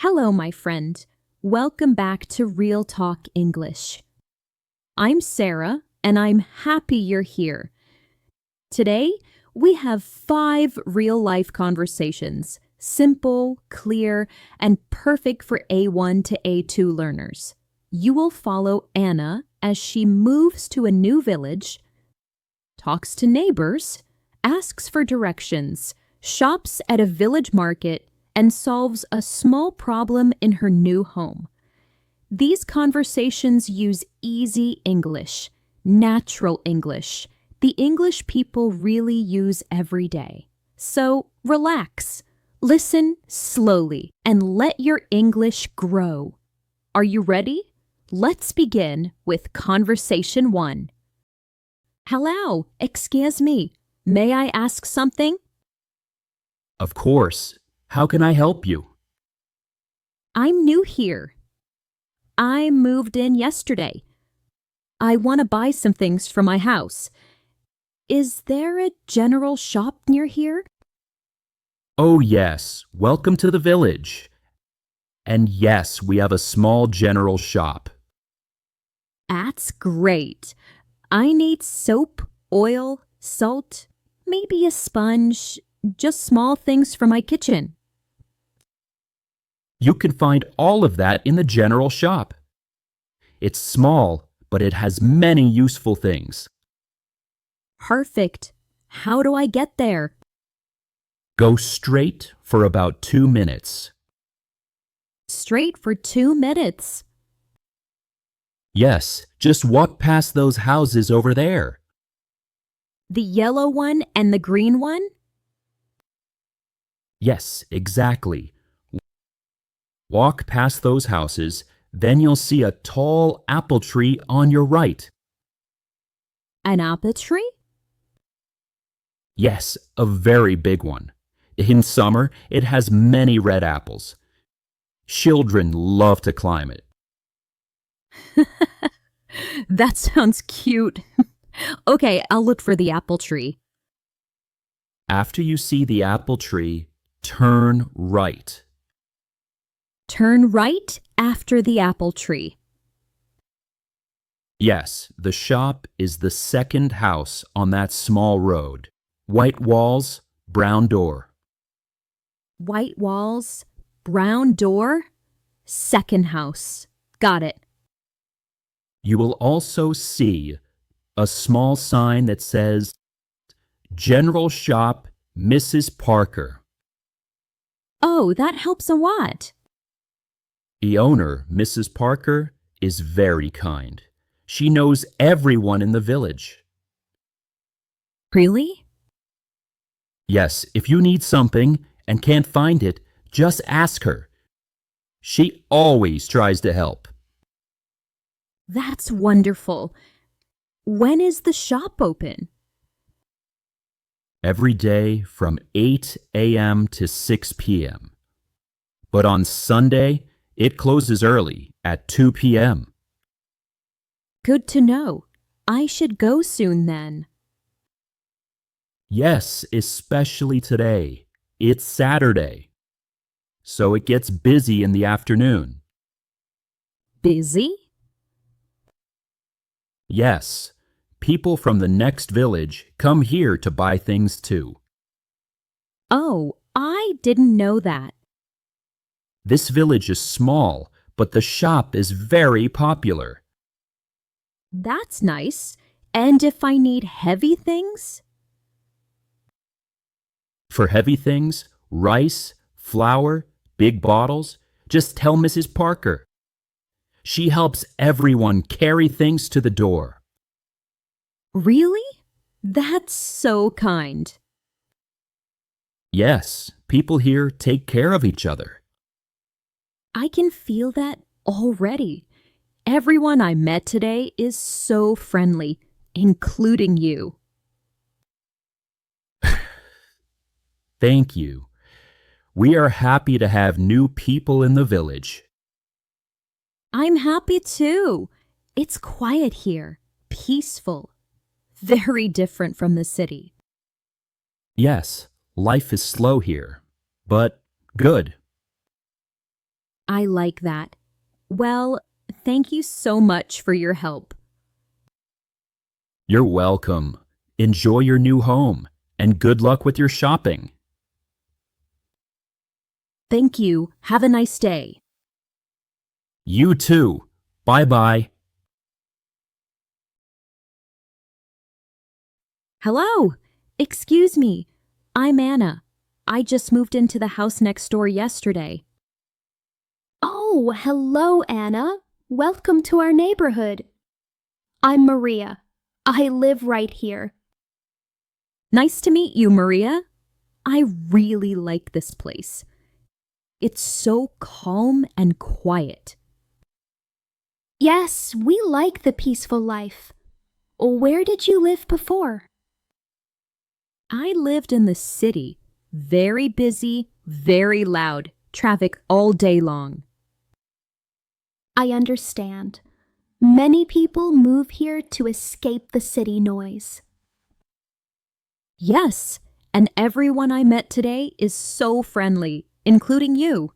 Hello, my friend. Welcome back to Real Talk English. I'm Sarah, and I'm happy you're here. Today, we have 5 real-life conversations, simple, clear, and perfect for A1 to A2 learners. You will follow Anna as she moves to a new village, talks to neighbors, asks for directions, shops at a village market, and solves a small problem in her new home. These conversations use easy English, natural English, the English people really use every day. So relax, listen slowly, and let your English grow. Are you ready? Let's begin with Conversation 1. Hello, excuse me. May I ask something? Of course. How can I help you? I'm new here. I moved in yesterday. I want to buy some things for my house. Is there a general shop near here? Oh, yes. Welcome to the village. And yes, we have a small general shop. That's great. I need soap, oil, salt, maybe a sponge, just small things for my kitchen. You can find all of that in the general shop. It's small, but it has many useful things. Perfect. How do I get there? Go straight for about 2 minutes. Straight for 2 minutes. Yes, just walk past those houses over there. The yellow one and the green one? Yes, exactly. Walk past those houses, then you'll see a tall apple tree on your right. An apple tree? Yes, a very big one. In summer, it has many red apples. Children love to climb it. That sounds cute. Okay, I'll look for the apple tree. After you see the apple tree, turn right. Turn right after the apple tree. Yes, the shop is the second house on that small road. White walls, brown door. White walls, brown door, second house. Got it. You will also see a small sign that says, General Shop, Mrs. Parker. Oh, that helps a lot. The owner, Mrs. Parker, is very kind. She knows everyone in the village. Really? Yes, if you need something and can't find it, just ask her. She always tries to help. That's wonderful. When is the shop open? Every day from 8 a.m. to 6 p.m. But on Sunday, it closes early at 2 p.m. Good to know. I should go soon then. Yes, especially today. It's Saturday. So it gets busy in the afternoon. Busy? Yes, people from the next village come here to buy things too. Oh, I didn't know that. This village is small, but the shop is very popular. That's nice. And if I need heavy things? For heavy things, rice, flour, big bottles, just tell Mrs. Parker. She helps everyone carry things to the door. Really? That's so kind. Yes, people here take care of each other. I can feel that already. Everyone I met today is so friendly, including you. Thank you. We are happy to have new people in the village. I'm happy too. It's quiet here, peaceful, very different from the city. Yes, life is slow here, but good. I like that. Well, thank you so much for your help. You're welcome. Enjoy your new home, and good luck with your shopping. Thank you. Have a nice day. You too. Bye-bye. Hello. Excuse me. I'm Anna. I just moved into the house next door yesterday. Oh, hello, Anna. Welcome to our neighborhood. I'm Maria. I live right here. Nice to meet you, Maria. I really like this place. It's so calm and quiet. Yes, we like the peaceful life. Where did you live before? I lived in the city. Very busy, very loud. Traffic all day long. I understand. Many people move here to escape the city noise. Yes, and everyone I met today is so friendly, including you.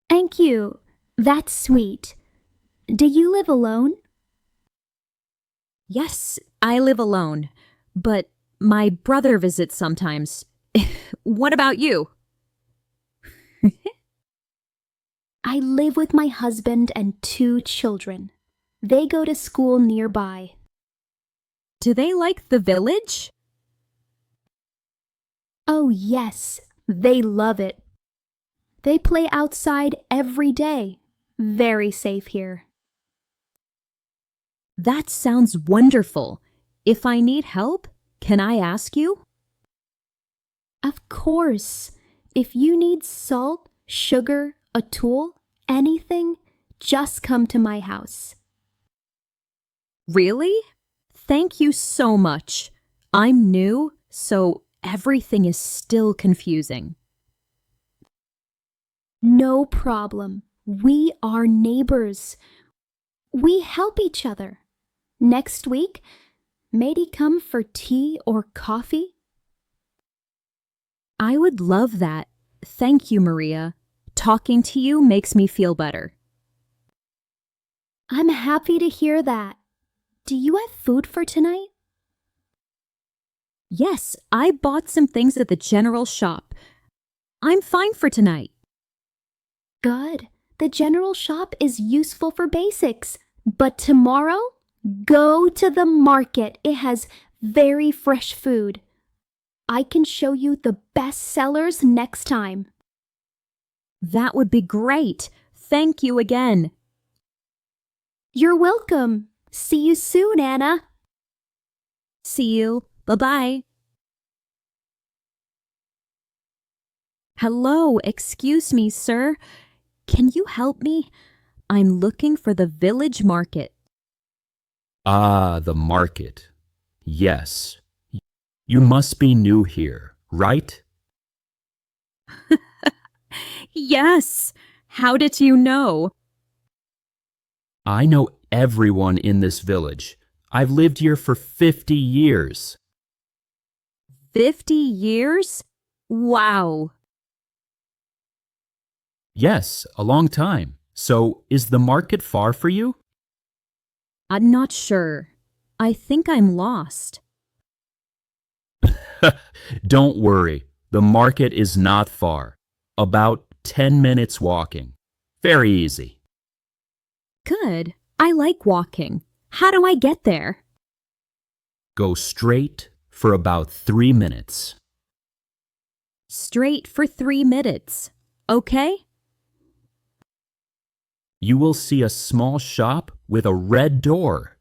Thank you. That's sweet. Do you live alone? Yes, I live alone, but my brother visits sometimes. What about you? I live with my husband and 2 children. They go to school nearby. Do they like the village? Oh, yes, they love it. They play outside every day. Very safe here. That sounds wonderful. If I need help, can I ask you? Of course. If you need salt, sugar, a tool, anything, just come to my house. Really? Thank you so much. I'm new, so everything is still confusing. No problem. We are neighbors. We help each other. Next week, maybe come for tea or coffee? I would love that. Thank you, Maria. Talking to you makes me feel better. I'm happy to hear that. Do you have food for tonight? Yes, I bought some things at the general shop. I'm fine for tonight. Good. The general shop is useful for basics. But tomorrow, go to the market. It has very fresh food. I can show you the best sellers next time. That would be great. Thank you again. You're welcome. See you soon, Anna. See you. Bye-bye. Hello, excuse me, sir. Can you help me? I'm looking for the village market. Ah, the market. Yes. You must be new here, right? Yes. How did you know? I know everyone in this village. I've lived here for 50 years. 50 years? Wow. Yes, a long time. So, is the market far for you? I'm not sure. I think I'm lost. Don't worry. The market is not far. About 10 minutes walking. Very easy. Good. I like walking. How do I get there? Go straight for about 3 minutes. Straight for 3 minutes. Okay? You will see a small shop with a red door.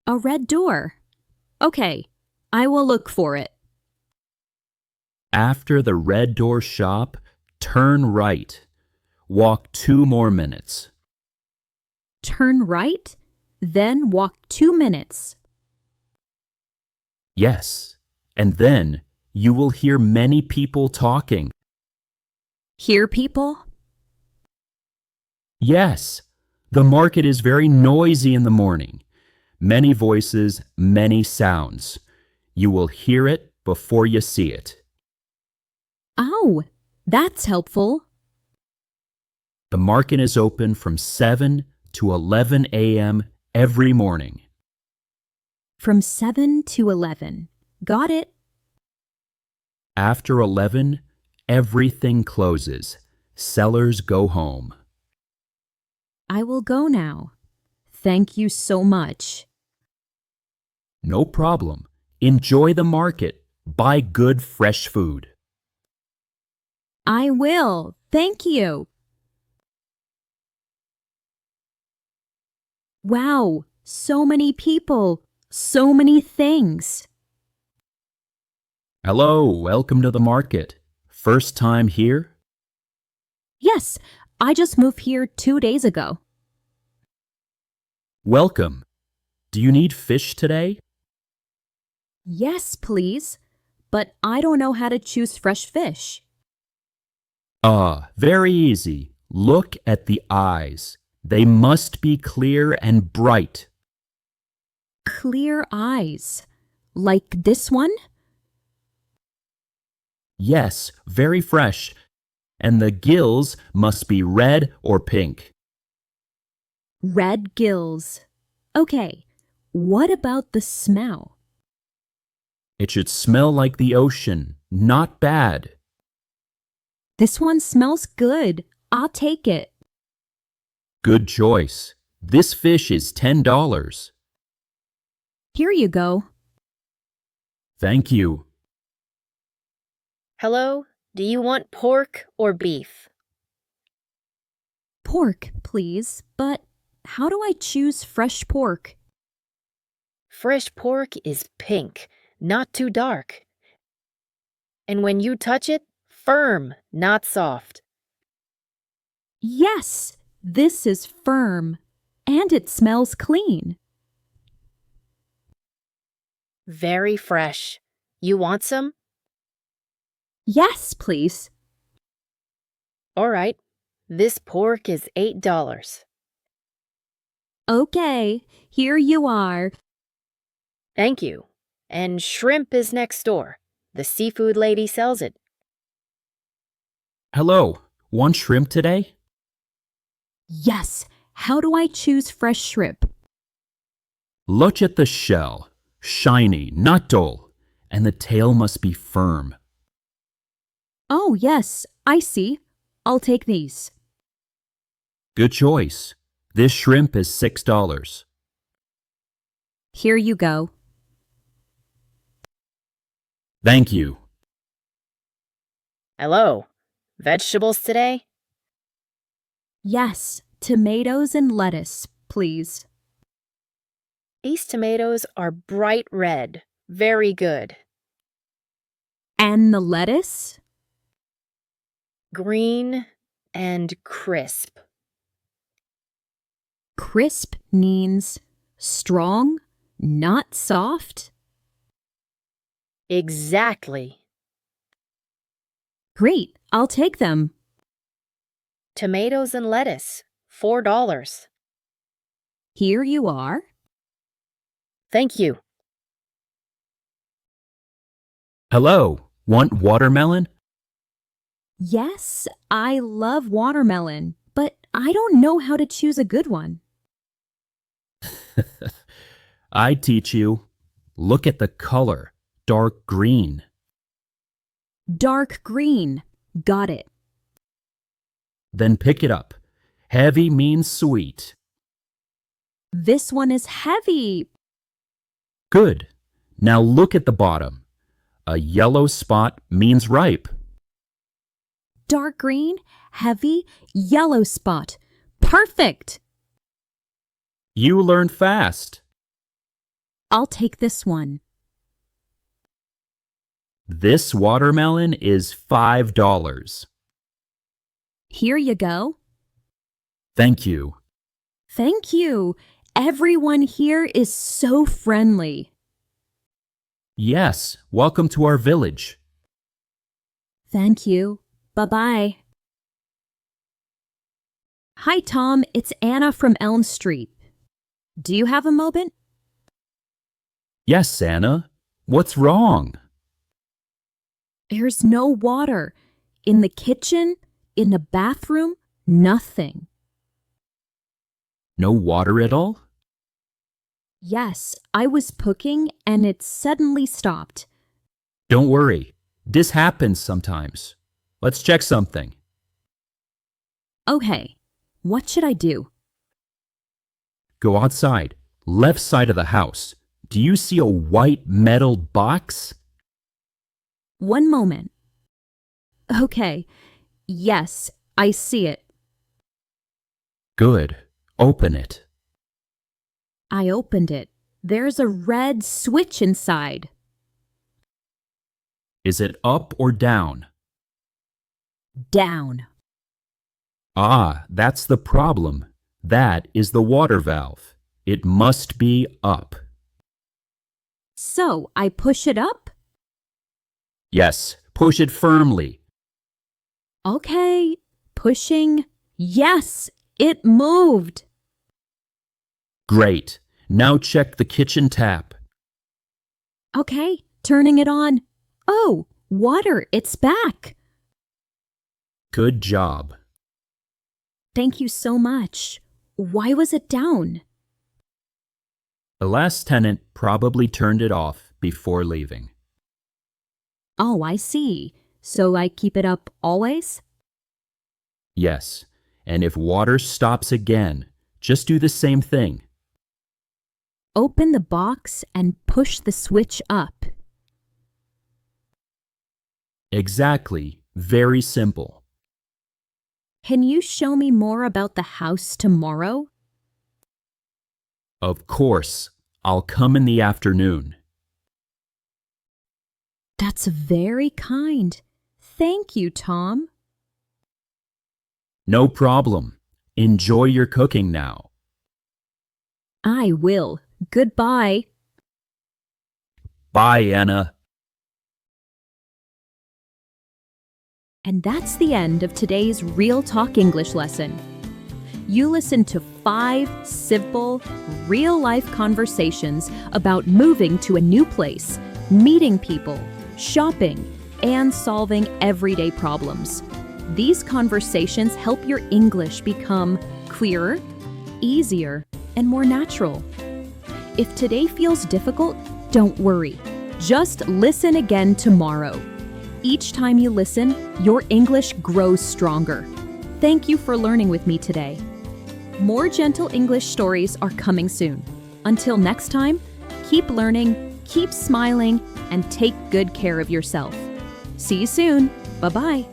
A red door. Okay. I will look for it. After the red door shop, turn right. Walk 2 more minutes. Turn right, then walk 2 minutes. Yes, and then you will hear many people talking. Hear people? Yes, the market is very noisy in the morning. Many voices, many sounds. You will hear it before you see it. Oh, that's helpful. The market is open from 7 to 11 a.m. every morning. From 7 to 11. Got it. After 11, everything closes. Sellers go home. I will go now. Thank you so much. No problem. Enjoy the market. Buy good fresh food. I will. Thank you. Wow, so many people, so many things. Hello, welcome to the market. First time here? Yes, I just moved here 2 days ago. Welcome. Do you need fish today? Yes, please, but I don't know how to choose fresh fish. Very easy. Look at the eyes. They must be clear and bright. Clear eyes. Like this one? Yes, very fresh. And the gills must be red or pink. Red gills. Okay, what about the smell? It should smell like the ocean, not bad. This one smells good. I'll take it. Good choice. This fish is $10. Here you go. Thank you. Hello, do you want pork or beef? Pork, please, but how do I choose fresh pork? Fresh pork is pink, not too dark. And when you touch it, firm, not soft. Yes, this is firm, and it smells clean. Very fresh. You want some? Yes, please. All right. This pork is $8. Okay, here you are. Thank you. And shrimp is next door. The seafood lady sells it. Hello, want shrimp today? Yes, how do I choose fresh shrimp? Look at the shell. Shiny, not dull. And the tail must be firm. Oh, yes, I see. I'll take these. Good choice. This shrimp is $6. Here you go. Thank you. Hello. Vegetables today? Yes, tomatoes and lettuce, please. These tomatoes are bright red. Very good. And the lettuce? Green and crisp. Crisp means strong, not soft. Exactly. Great, I'll take them. Tomatoes and lettuce, $4. Here you are. Thank you. Hello, want watermelon? Yes, I love watermelon, but I don't know how to choose a good one. I teach you. Look at the color. Dark green. Dark green. Got it. Then pick it up. Heavy means sweet. This one is heavy. Good. Now look at the bottom. A yellow spot means ripe. Dark green, heavy, yellow spot. Perfect. You learn fast. I'll take this one. This watermelon is $5. Here you go. Thank you. Thank you. Everyone here is so friendly. Yes, welcome to our village. Thank you. Bye-bye. Hi, Tom. It's Anna from Elm Street. Do you have a moment? Yes, Anna. What's wrong? There's no water. In the kitchen, in the bathroom, Nothing. No water at all? Yes, I was cooking and it suddenly stopped. Don't worry. This happens sometimes. Let's check something. Okay, what should I do? Go outside. Left side of the house. Do you see a white metal box? One moment. Okay, yes, I see it. Good. Open it. I opened it. There's a red switch inside. Is it up or down? Down. Ah, that's the problem. That is the water valve. It must be up. So I push it up? Yes, push it firmly. Okay, pushing. Yes, it moved. Great. Now check the kitchen tap. Okay, turning it on. Oh, water, it's back. Good job. Thank you so much. Why was it down? The last tenant probably turned it off before leaving. Oh, I see. So I keep it up always? Yes, and if water stops again, just do the same thing. Open the box and push the switch up. Exactly. Very simple. Can you show me more about the house tomorrow? Of course. I'll come in the afternoon. That's very kind. Thank you, Tom. No problem. Enjoy your cooking now. I will. Goodbye. Bye, Anna. And that's the end of today's Real Talk English lesson. You listened to 5 simple, real-life conversations about moving to a new place, meeting people, shopping, and solving everyday problems. These conversations help your English become clearer, easier, and more natural. If today feels difficult, don't worry. Just listen again tomorrow. Each time you listen, your English grows stronger. Thank you for learning with me today. More gentle English stories are coming soon. Until next time, keep learning, keep smiling, and take good care of yourself. See you soon. Bye-bye.